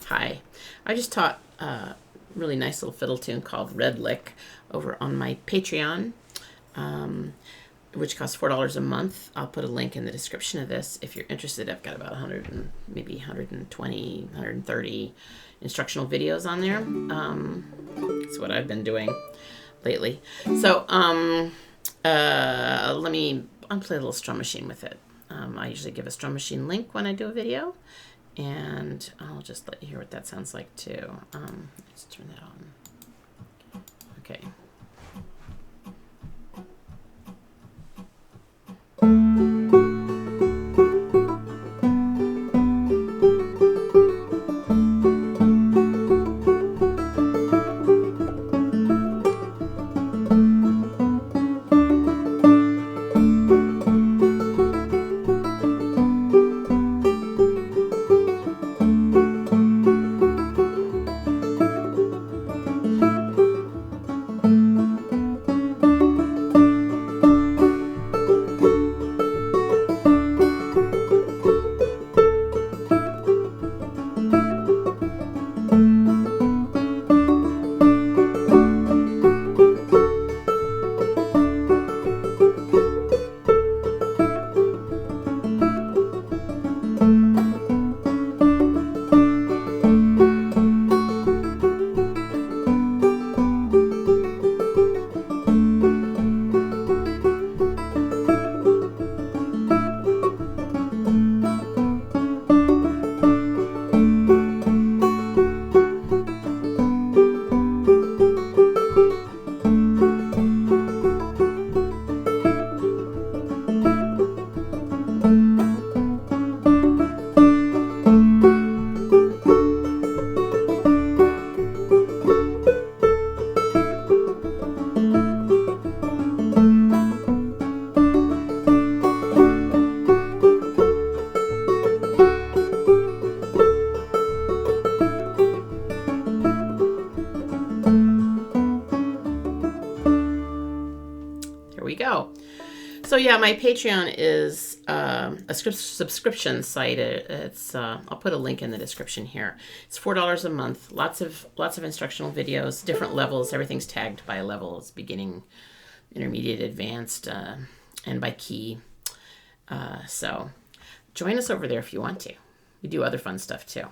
Hi. I just taught a really nice little fiddle tune called Red Lick over on my Patreon, which costs $4 a month. I'll put a link in the description of this if you're interested. I've got about 100 and maybe 120, 130 instructional videos on there. That's what I've been doing lately. So I'll play a little strum machine with it. I usually give a strum machine link when I do a video, and I'll just let you hear what that sounds like too. Let's turn that on. Okay. So yeah, my Patreon is a subscription site. I'll put a link in the description here. It's $4 a month. Lots of instructional videos, different levels. Everything's tagged by level. It's beginning, intermediate, advanced, and by key. So join us over there if you want to. We do other fun stuff too.